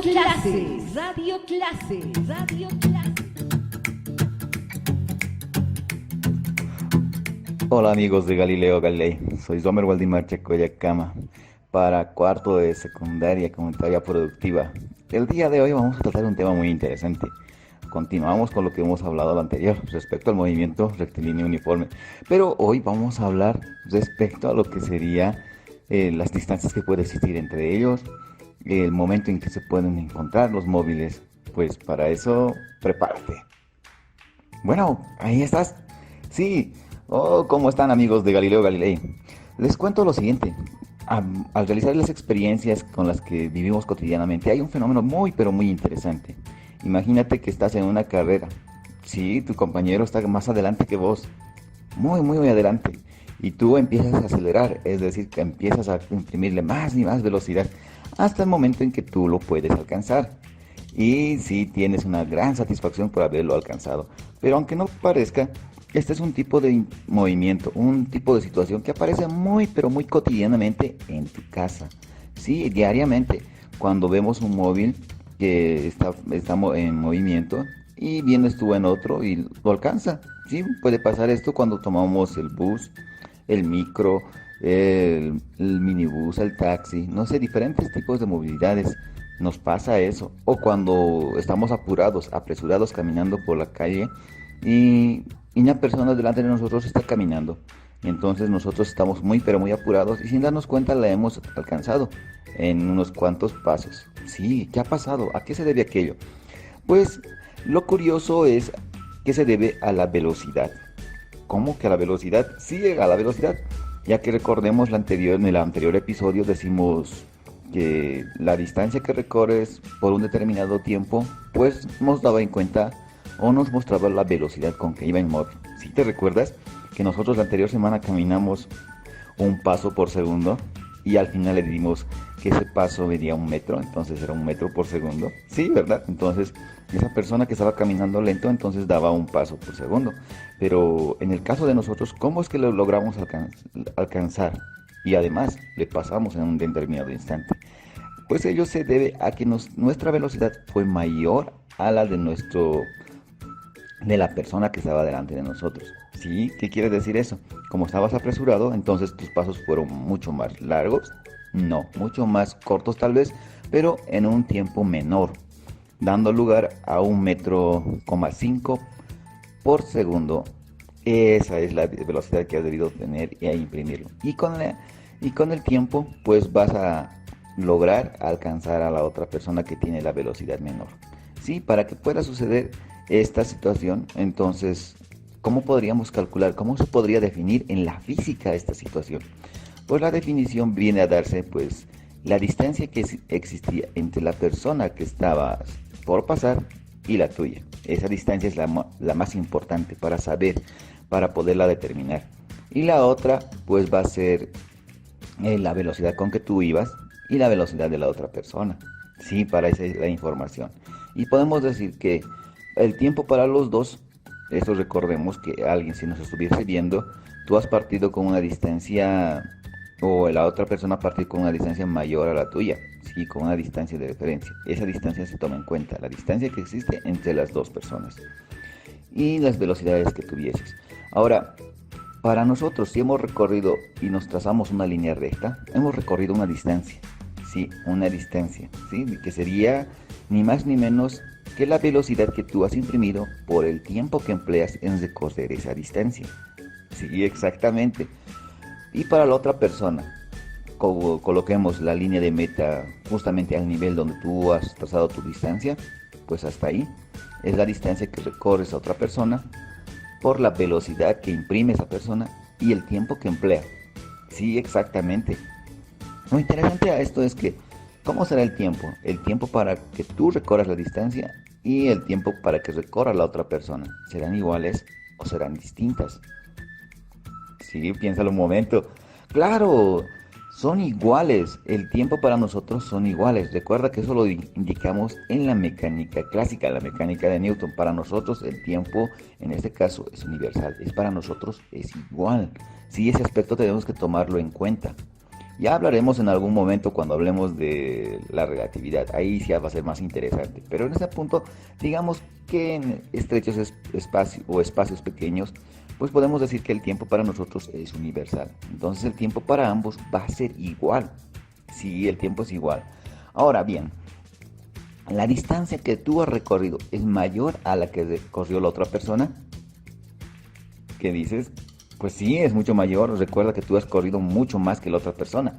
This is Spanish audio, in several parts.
Clases, Radio Clases, Radio Clases. Hola amigos de Galileo Galilei, soy Zomer Waldimar Checoyacama para cuarto de secundaria comunitaria productiva. El día de hoy vamos a tratar un tema muy interesante. Continuamos con lo que hemos hablado lo anterior respecto al movimiento rectilíneo uniforme, pero hoy vamos a hablar respecto a lo que sería las distancias que puede existir entre ellos, el momento en que se pueden encontrar los móviles. Pues para eso, prepárate. Bueno, ahí estás. Sí. Oh, ¿cómo están amigos de Galileo Galilei? Les cuento lo siguiente. Al realizar las experiencias con las que vivimos cotidianamente, hay un fenómeno muy, pero muy interesante. Imagínate que estás en una carrera. Sí, tu compañero está más adelante que vos. Muy, muy, muy adelante. Y tú empiezas a acelerar, es decir, que empiezas a imprimirle más y más velocidad hasta el momento en que tú lo puedes alcanzar. Y sí, tienes una gran satisfacción por haberlo alcanzado. Pero aunque no parezca, este es un tipo de movimiento, un tipo de situación que aparece muy, pero muy cotidianamente en tu casa. Sí, diariamente, cuando vemos un móvil que está en movimiento y vienes tú en otro y lo alcanza. Sí, puede pasar esto cuando tomamos el bus, el micro, el minibús, el taxi, no sé, diferentes tipos de movilidades. Nos pasa eso. O cuando estamos apurados, apresurados caminando por la calle y una persona delante de nosotros está caminando. Y entonces nosotros estamos muy pero muy apurados y sin darnos cuenta la hemos alcanzado en unos cuantos pasos. Sí, ¿qué ha pasado? ¿A qué se debe aquello? Pues lo curioso es que se debe a la velocidad. ¿Cómo que a la velocidad? Sí, a la velocidad. Ya que recordemos en el anterior episodio decimos que la distancia que recorres por un determinado tiempo, pues nos daba en cuenta o nos mostraba la velocidad con que iba en móvil. Si te recuerdas que nosotros la anterior semana caminamos un paso por segundo y al final le dimos que ese paso medía 1 metro, entonces era 1 metro por segundo. Sí, ¿verdad? Entonces esa persona que estaba caminando lento entonces daba 1 paso por segundo. Pero en el caso de nosotros, ¿cómo es que lo logramos alcanzar? Y además le pasamos en un determinado instante. Pues ello se debe a que nuestra velocidad fue mayor a la de la persona que estaba delante de nosotros. ¿Sí? ¿Qué quiere decir eso? Como estabas apresurado, entonces tus pasos fueron mucho más largos, no, mucho más cortos tal vez, pero en un tiempo menor, dando lugar a 1,5 metros por segundo. Esa es la velocidad que has debido tener y a imprimirlo. Y con el tiempo, pues vas a lograr alcanzar a la otra persona que tiene la velocidad menor. Sí, para que pueda suceder esta situación, entonces, ¿cómo podríamos calcular? ¿Cómo se podría definir en la física esta situación? Pues la definición viene a darse, pues, la distancia que existía entre la persona que estaba por pasar y la tuya. Esa distancia es la más importante para saber, para poderla determinar. Y la otra, pues, va a ser la velocidad con que tú ibas y la velocidad de la otra persona. Sí, para esa es la información. Y podemos decir que el tiempo para los dos, eso recordemos que alguien si nos estuviese viendo, tú has partido con una distancia o la otra persona ha partido con una distancia mayor a la tuya, sí, con una distancia de referencia. Esa distancia se toma en cuenta, la distancia que existe entre las dos personas y las velocidades que tuvieses. Ahora, para nosotros, si hemos recorrido y nos trazamos una línea recta, hemos recorrido una distancia, sí, una distancia, sí, que sería ni más ni menos que la velocidad que tú has imprimido por el tiempo que empleas en recorrer esa distancia. Sí, exactamente. Y para la otra persona, coloquemos la línea de meta justamente al nivel donde tú has trazado tu distancia, pues hasta ahí es la distancia que recorre esa otra persona por la velocidad que imprime esa persona y el tiempo que emplea. Sí, exactamente. Lo interesante a esto es que, ¿cómo será el tiempo? El tiempo para que tú recorras la distancia y el tiempo para que recorra la otra persona. ¿Serán iguales o serán distintas? Sí, piénsalo un momento. Claro, son iguales. El tiempo para nosotros son iguales. Recuerda que eso lo indicamos en la mecánica clásica, la mecánica de Newton. Para nosotros el tiempo, en este caso, es universal. Es para nosotros, es igual. Sí, ese aspecto tenemos que tomarlo en cuenta. Ya hablaremos en algún momento cuando hablemos de la relatividad, ahí sí va a ser más interesante. Pero en ese punto, digamos que en estrechos espacios o espacios pequeños, pues podemos decir que el tiempo para nosotros es universal. Entonces el tiempo para ambos va a ser igual. Sí, el tiempo es igual. Ahora bien, la distancia que tú has recorrido es mayor a la que recorrió la otra persona. ¿Qué dices? Pues sí, es mucho mayor. Recuerda que tú has corrido mucho más que la otra persona.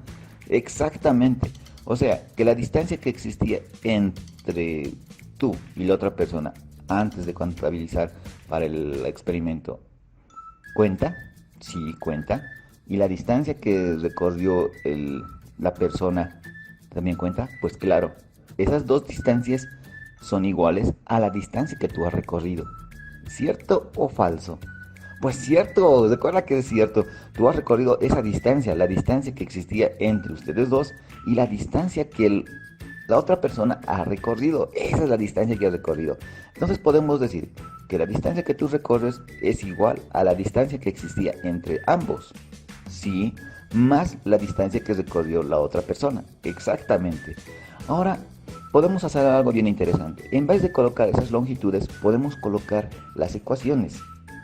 Exactamente. O sea, que la distancia que existía entre tú y la otra persona antes de contabilizar para el experimento, ¿cuenta? Sí, cuenta. ¿Y la distancia que recorrió la persona también cuenta? Pues claro, esas dos distancias son iguales a la distancia que tú has recorrido. ¿Cierto o falso? Pues cierto, recuerda que es cierto. Tú has recorrido esa distancia, la distancia que existía entre ustedes dos y la distancia que la otra persona ha recorrido. Esa es la distancia que ha recorrido. Entonces podemos decir que la distancia que tú recorres es igual a la distancia que existía entre ambos. Sí, más la distancia que recorrió la otra persona. Exactamente. Ahora, podemos hacer algo bien interesante. En vez de colocar esas longitudes, podemos colocar las ecuaciones.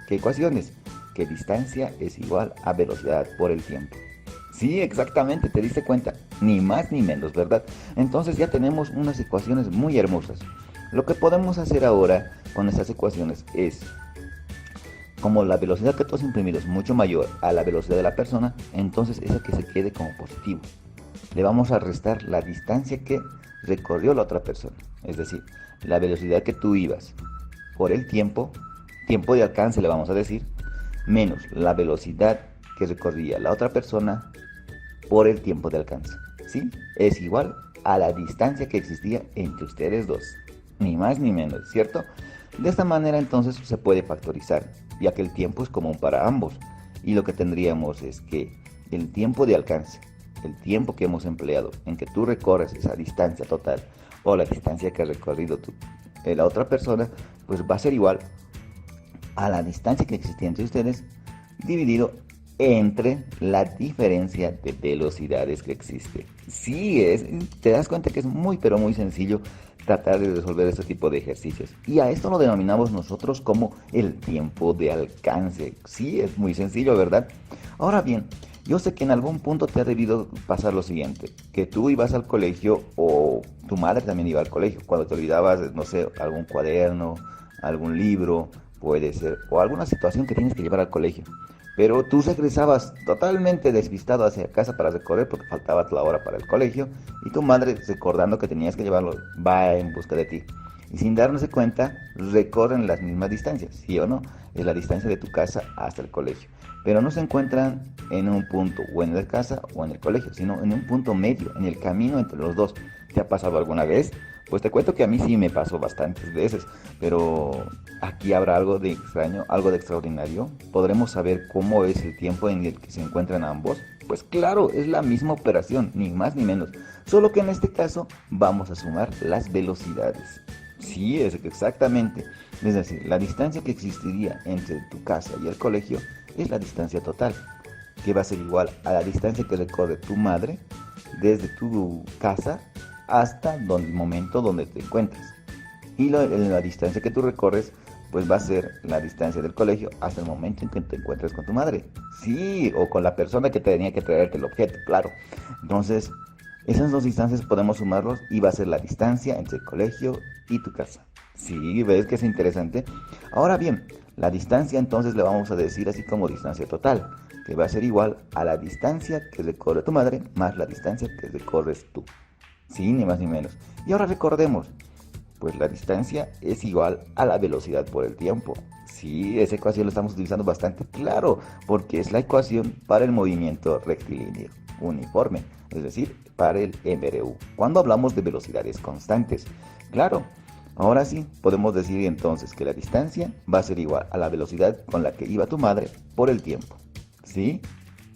¿Qué ecuaciones? Que distancia es igual a velocidad por el tiempo. Sí, exactamente, te diste cuenta. Ni más ni menos, ¿verdad? Entonces ya tenemos unas ecuaciones muy hermosas. Lo que podemos hacer ahora con estas ecuaciones es, como la velocidad que tú has imprimido es mucho mayor a la velocidad de la persona, entonces esa que se quede como positivo. Le vamos a restar la distancia que recorrió la otra persona. Es decir, la velocidad que tú ibas por el tiempo de alcance le vamos a decir, menos la velocidad que recorría la otra persona por el tiempo de alcance. ¿Sí? Es igual a la distancia que existía entre ustedes dos. Ni más ni menos, ¿cierto? De esta manera entonces se puede factorizar, ya que el tiempo es común para ambos. Y lo que tendríamos es que el tiempo de alcance, el tiempo que hemos empleado en que tú recorres esa distancia total o la distancia que ha recorrido la otra persona, pues va a ser igual a la distancia que existía entre ustedes dividido entre la diferencia de velocidades que existe. Sí, te das cuenta que es muy pero muy sencillo tratar de resolver este tipo de ejercicios. Y a esto lo denominamos nosotros como el tiempo de alcance. Sí, es muy sencillo, ¿verdad? Ahora bien, yo sé que en algún punto te ha debido pasar lo siguiente, que tú ibas al colegio o tu madre también iba al colegio, cuando te olvidabas, no sé, algún cuaderno, algún libro, puede ser, o alguna situación que tienes que llevar al colegio. Pero tú regresabas totalmente despistado hacia casa para recorrer porque faltaba la hora para el colegio y tu madre, recordando que tenías que llevarlo, va en busca de ti. Y sin darse cuenta, recorren las mismas distancias, ¿sí o no? Es la distancia de tu casa hasta el colegio. Pero no se encuentran en un punto, o en la casa o en el colegio, sino en un punto medio, en el camino entre los dos. ¿Te ha pasado alguna vez? Pues te cuento que a mí sí me pasó bastantes veces, pero aquí habrá algo de extraño, algo de extraordinario. ¿Podremos saber cómo es el tiempo en el que se encuentran ambos? Pues claro, es la misma operación, ni más ni menos, solo que en este caso vamos a sumar las velocidades. Sí, es exactamente. Es decir, la distancia que existiría entre tu casa y el colegio es la distancia total, que va a ser igual a la distancia que recorre tu madre desde tu casa hasta el momento donde te encuentres. Y la distancia que tú recorres, pues va a ser la distancia del colegio hasta el momento en que te encuentres con tu madre. Sí, o con la persona que tenía que traerte el objeto, claro. Entonces, esas dos distancias podemos sumarlos y va a ser la distancia entre el colegio y tu casa. Sí, ¿ves que es interesante? Ahora bien, la distancia entonces le vamos a decir así como distancia total, que va a ser igual a la distancia que recorre tu madre más la distancia que recorres tú. Sí, ni más ni menos. Y ahora recordemos, pues la distancia es igual a la velocidad por el tiempo. Sí, esa ecuación la estamos utilizando bastante claro, porque es la ecuación para el movimiento rectilíneo uniforme, es decir, para el MRU, cuando hablamos de velocidades constantes. Claro, ahora sí, podemos decir entonces que la distancia va a ser igual a la velocidad con la que iba tu madre por el tiempo. ¿Sí?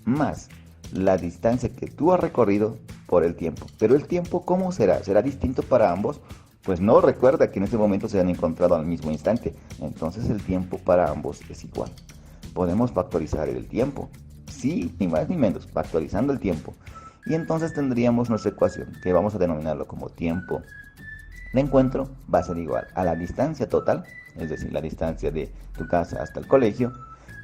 Más la distancia que tú has recorrido por el tiempo. Pero el tiempo, ¿cómo será? ¿Será distinto para ambos? Pues no, recuerda que en este momento se han encontrado al mismo instante. Entonces el tiempo para ambos es igual. Podemos factorizar el tiempo. Sí, ni más ni menos, factorizando el tiempo. Y entonces tendríamos nuestra ecuación, que vamos a denominarlo como tiempo de encuentro, va a ser igual a la distancia total, es decir, la distancia de tu casa hasta el colegio,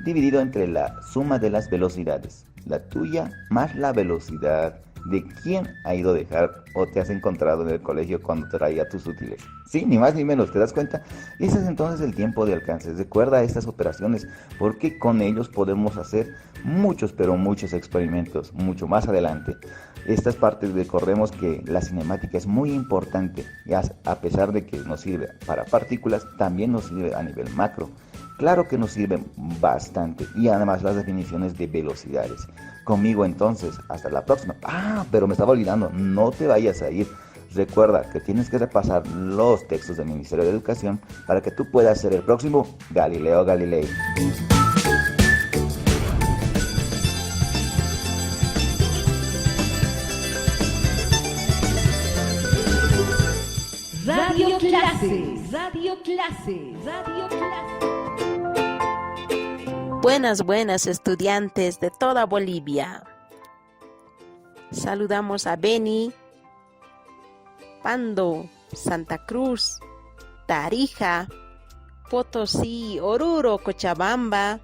dividido entre la suma de las velocidades, la tuya más la velocidad de quién ha ido a dejar o te has encontrado en el colegio cuando traía tus útiles. Sí, ni más ni menos, ¿te das cuenta? Ese es entonces el tiempo de alcance. Recuerda estas operaciones porque con ellos podemos hacer muchos, pero muchos experimentos mucho más adelante. Estas partes recordemos que la cinemática es muy importante, y a pesar de que nos sirve para partículas, también nos sirve a nivel macro. Claro que nos sirven bastante, y además las definiciones de velocidades. Conmigo entonces, hasta la próxima. Pero me estaba olvidando, no te vayas a ir. Recuerda que tienes que repasar los textos del Ministerio de Educación para que tú puedas ser el próximo Galileo Galilei. Radio Clases, Radio Clases, Radio Clases. Buenas estudiantes de toda Bolivia. Saludamos a Beni, Pando, Santa Cruz, Tarija, Potosí, Oruro, Cochabamba,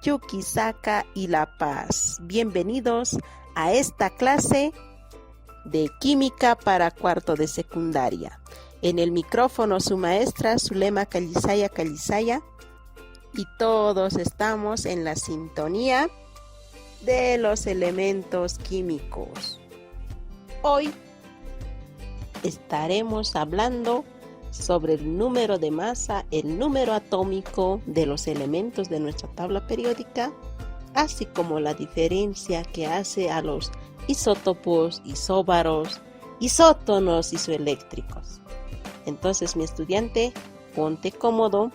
Chuquisaca y La Paz. Bienvenidos a esta clase de química para cuarto de secundaria. En el micrófono su maestra Zulema Calizaya, y todos estamos en la sintonía de los elementos químicos. Hoy estaremos hablando sobre el número de masa, el número atómico de los elementos de nuestra tabla periódica, así como la diferencia que hace a los isótopos, isóbaros, isótonos isoeléctricos. Entonces, mi estudiante, ponte cómodo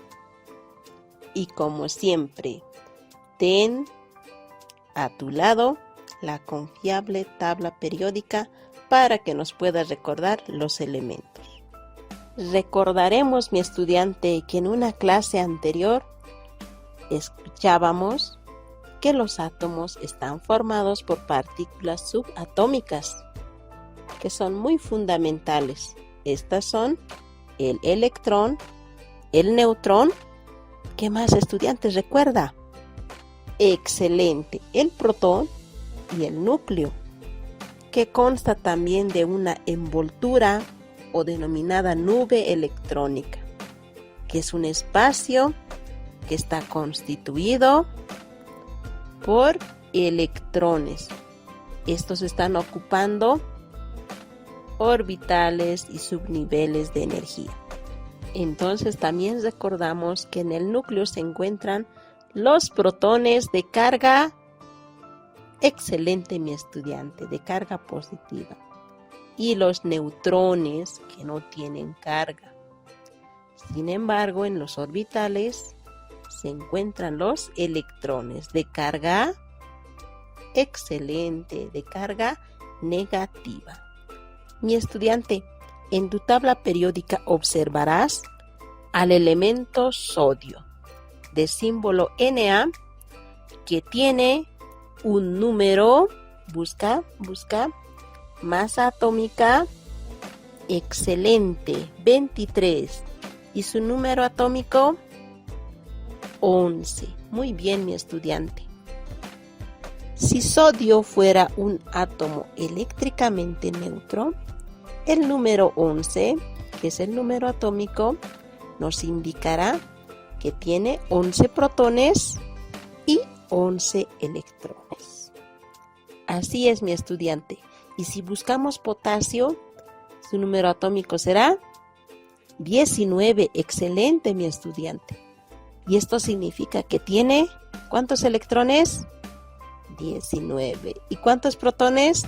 y, como siempre, ten a tu lado la confiable tabla periódica para que nos puedas recordar los elementos. Recordaremos, mi estudiante, que en una clase anterior escuchábamos que los átomos están formados por partículas subatómicas, que son muy fundamentales. Estas son el electrón, el neutrón. ¿Qué más, estudiantes? Recuerda. Excelente. El protón y el núcleo, que consta también de una envoltura o denominada nube electrónica, que es un espacio que está constituido por electrones. Estos están ocupando orbitales y subniveles de energía. Entonces también recordamos que en el núcleo se encuentran los protones de carga, excelente mi estudiante, de carga positiva, y los neutrones que no tienen carga. Sin embargo, en los orbitales se encuentran los electrones de carga excelente, de carga negativa. Mi estudiante, en tu tabla periódica observarás al elemento sodio de símbolo Na, que tiene un número, busca, masa atómica excelente, 23, y su número atómico 11. Muy bien, mi estudiante. Si sodio fuera un átomo eléctricamente neutro, el número 11, que es el número atómico, nos indicará que tiene 11 protones y 11 electrones. Así es, mi estudiante. Y si buscamos potasio, su número atómico será 19. Excelente, mi estudiante. Y esto significa que tiene, ¿cuántos electrones? 19. ¿Y cuántos protones?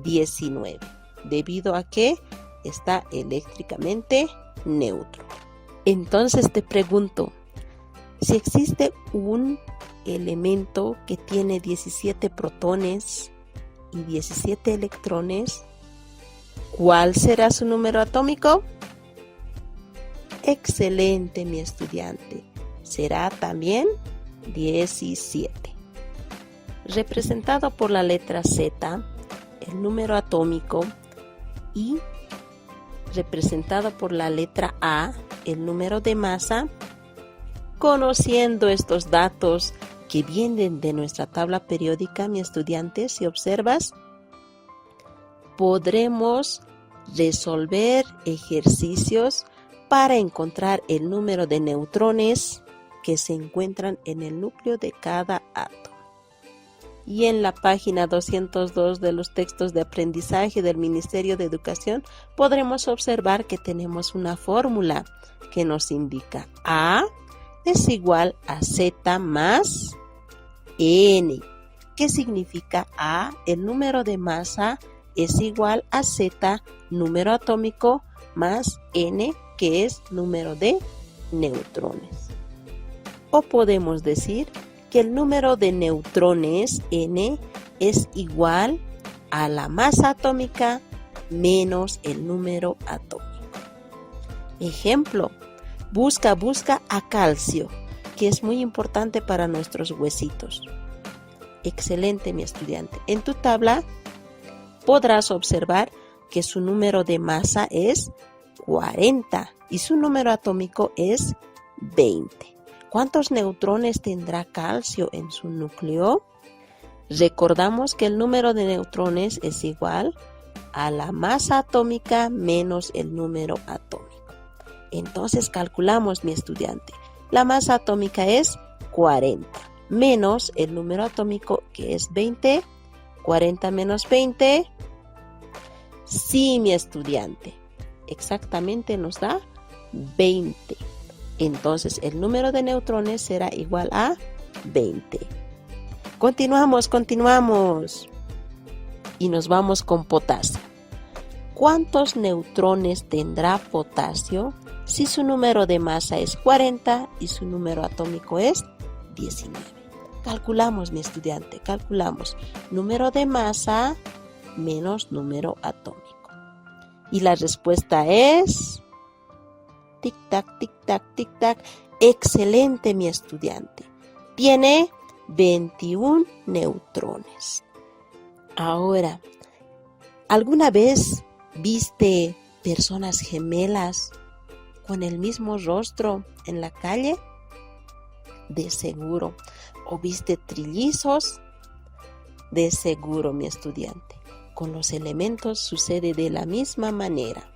19. Debido a que está eléctricamente neutro. Entonces te pregunto, si existe un elemento que tiene 17 protones y 17 electrones, ¿cuál será su número atómico? Excelente, mi estudiante. Será también 17. Representado por la letra Z, el número atómico y representado por la letra A, el número de masa. Conociendo estos datos que vienen de nuestra tabla periódica, mi estudiante, si observas, podremos resolver ejercicios para encontrar el número de neutrones que se encuentran en el núcleo de cada átomo. Y en la página 202 de los textos de aprendizaje del Ministerio de Educación podremos observar que tenemos una fórmula que nos indica A es igual a Z más N. ¿Qué significa A? El número de masa es igual a Z, número atómico, más N, que es número de neutrones. O podemos decir que el número de neutrones, N, es igual a la masa atómica menos el número atómico. Ejemplo, busca a calcio, que es muy importante para nuestros huesitos. Excelente, mi estudiante. En tu tabla podrás observar que su número de masa es 40 y su número atómico es 20. ¿Cuántos neutrones tendrá calcio en su núcleo? Recordamos que el número de neutrones es igual a la masa atómica menos el número atómico. Entonces calculamos, mi estudiante. La masa atómica es 40 menos el número atómico, que es 20. 40 menos 20. Sí, mi estudiante. Exactamente nos da 20. Entonces el número de neutrones será igual a 20. Continuamos. Y nos vamos con potasio. ¿Cuántos neutrones tendrá potasio si su número de masa es 40 y su número atómico es 19? Calculamos, mi estudiante, calculamos. Número de masa menos número atómico. Y la respuesta es... tic-tac, tic-tac, tic-tac. Excelente, mi estudiante. Tiene 21 neutrones. Ahora, ¿alguna vez viste personas gemelas con el mismo rostro en la calle? De seguro. ¿O viste trillizos? De seguro, mi estudiante. Con los elementos sucede de la misma manera.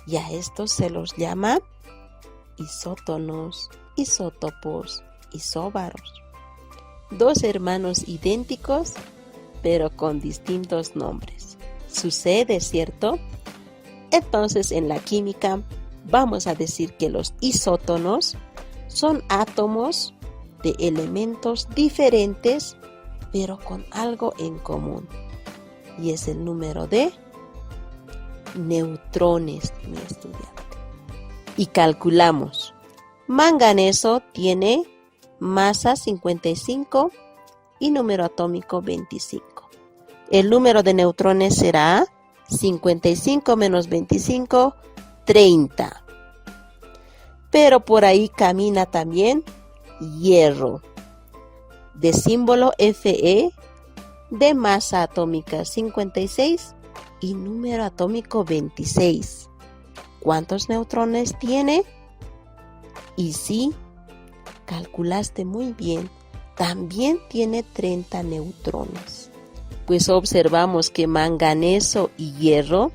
Y a estos se los llama isótonos, isótopos, isóbaros. Dos hermanos idénticos, pero con distintos nombres. Sucede, ¿cierto? Entonces, en la química, vamos a decir que los isótonos son átomos de elementos diferentes, pero con algo en común. Y es el número de neutrones, mi estudiante. Y calculamos. Manganeso tiene masa 55 y número atómico 25. El número de neutrones será 55 menos 25, 30. Pero por ahí camina también hierro, de símbolo Fe, de masa atómica 56 y número atómico 26. ¿Cuántos neutrones tiene? Y sí, calculaste muy bien, también tiene 30 neutrones. Pues observamos que manganeso y hierro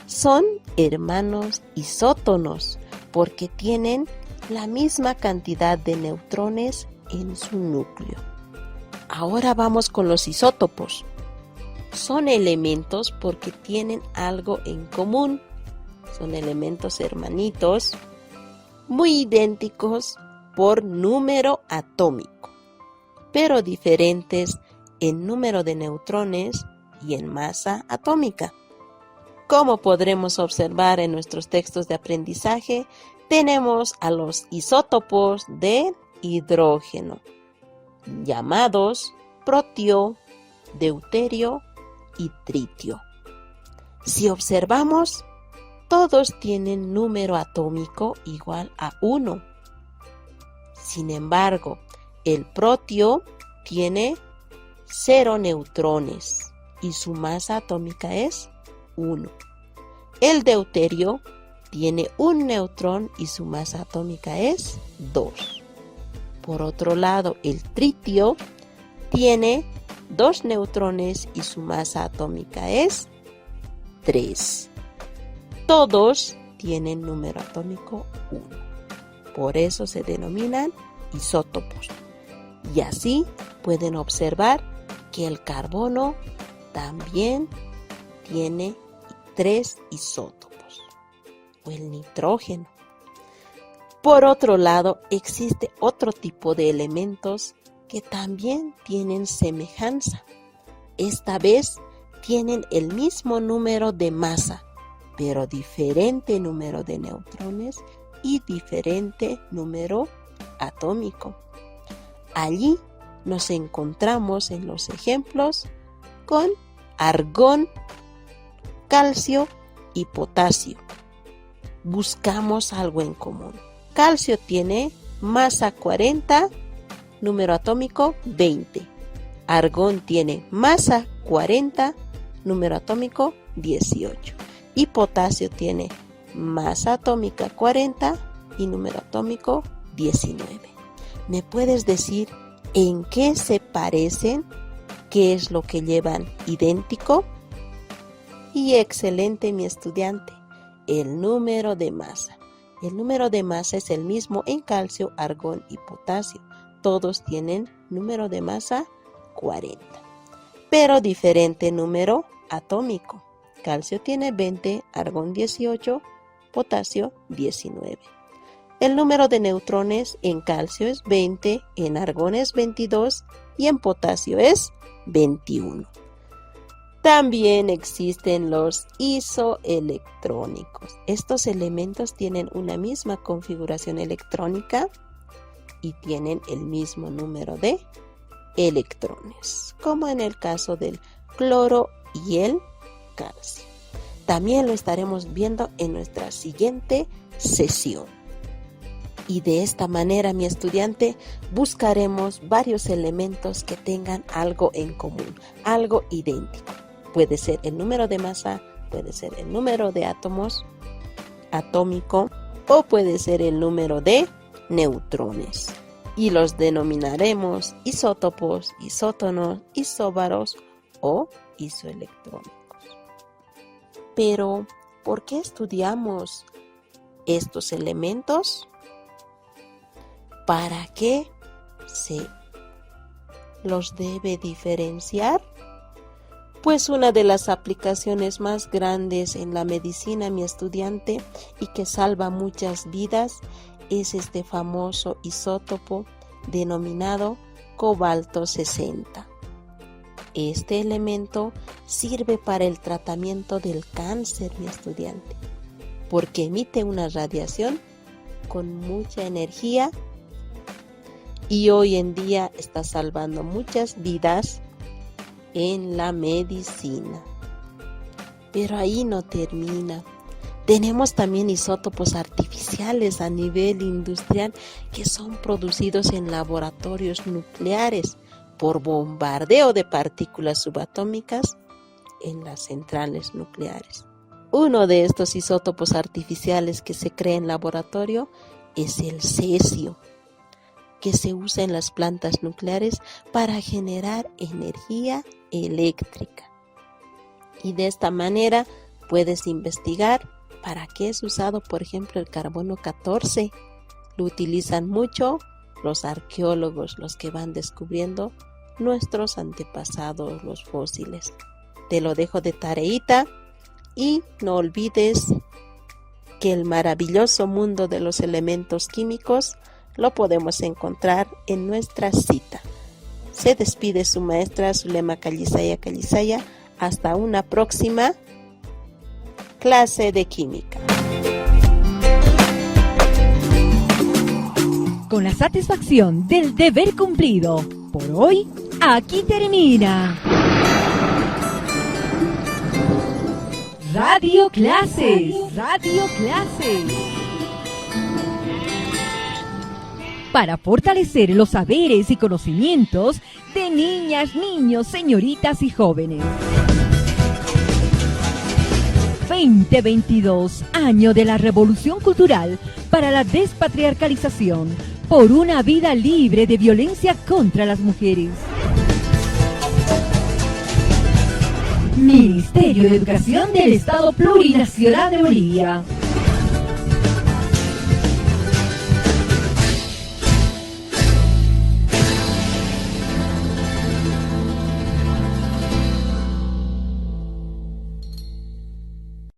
son hermanos isótonos porque tienen la misma cantidad de neutrones en su núcleo. Ahora vamos con los isótopos. Son elementos porque tienen algo en común. Son elementos hermanitos, muy idénticos por número atómico, pero diferentes en número de neutrones y en masa atómica. Como podremos observar en nuestros textos de aprendizaje, tenemos a los isótopos de hidrógeno, llamados protio, deuterio y tritio. Si observamos, todos tienen número atómico igual a 1. Sin embargo, el protio tiene 0 neutrones y su masa atómica es 1. El deuterio tiene un neutrón y su masa atómica es 2. Por otro lado, el tritio tiene 2 neutrones y su masa atómica es 3. Todos tienen número atómico 1. Por eso se denominan isótopos. Y así pueden observar que el carbono también tiene 3 isótopos, o el nitrógeno. Por otro lado, existe otro tipo de elementos que también tienen semejanza. Esta vez tienen el mismo número de masa, pero diferente número de neutrones y diferente número atómico. Allí nos encontramos en los ejemplos con argón, calcio y potasio. Buscamos algo en común. Calcio tiene masa 40, número atómico 20. Argón tiene masa 40, número atómico 18. Y potasio tiene masa atómica 40 y número atómico 19. ¿Me puedes decir en qué se parecen? ¿Qué es lo que llevan idéntico? Y excelente, mi estudiante, el número de masa. El número de masa es el mismo en calcio, argón y potasio. Todos tienen número de masa 40, pero diferente número atómico. Calcio tiene 20, argón 18, potasio 19. El número de neutrones en calcio es 20, en argón es 22 y en potasio es 21. También existen los isoelectrónicos. Estos elementos tienen una misma configuración electrónica y tienen el mismo número de electrones, como en el caso del cloro y el calcio. También lo estaremos viendo en nuestra siguiente sesión. Y de esta manera, mi estudiante, buscaremos varios elementos que tengan algo en común, algo idéntico. Puede ser el número de masa, puede ser el número de átomos atómico o puede ser el número de neutrones. Y los denominaremos isótopos, isótonos, isóbaros o isoelectrónicos. Pero, ¿por qué estudiamos estos elementos? ¿Para qué se los debe diferenciar? Pues una de las aplicaciones más grandes en la medicina, mi estudiante, y que salva muchas vidas, es este famoso isótopo denominado cobalto 60. Este elemento sirve para el tratamiento del cáncer, mi estudiante, porque emite una radiación con mucha energía y hoy en día está salvando muchas vidas en la medicina. Pero ahí no termina. Tenemos también isótopos artificiales a nivel industrial que son producidos en laboratorios nucleares por bombardeo de partículas subatómicas en las centrales nucleares. Uno de estos isótopos artificiales que se crea en laboratorio es el cesio, que se usa en las plantas nucleares para generar energía eléctrica. Y de esta manera puedes investigar para qué es usado, por ejemplo, el carbono 14. Lo utilizan mucho los arqueólogos, los que van descubriendo nuestros antepasados, los fósiles. Te lo dejo de tareita y no olvides que el maravilloso mundo de los elementos químicos lo podemos encontrar en nuestra cita. Se despide su maestra Zulema Callisaya Callisaya. Hasta una próxima clase de química. Con la satisfacción del deber cumplido, por hoy, aquí termina Radio Clases. Radio Clases. Para fortalecer los saberes y conocimientos de niñas, niños, señoritas y jóvenes. 2022, año de la Revolución Cultural para la despatriarcalización, por una vida libre de violencia contra las mujeres. Ministerio de Educación del Estado Plurinacional de Bolivia.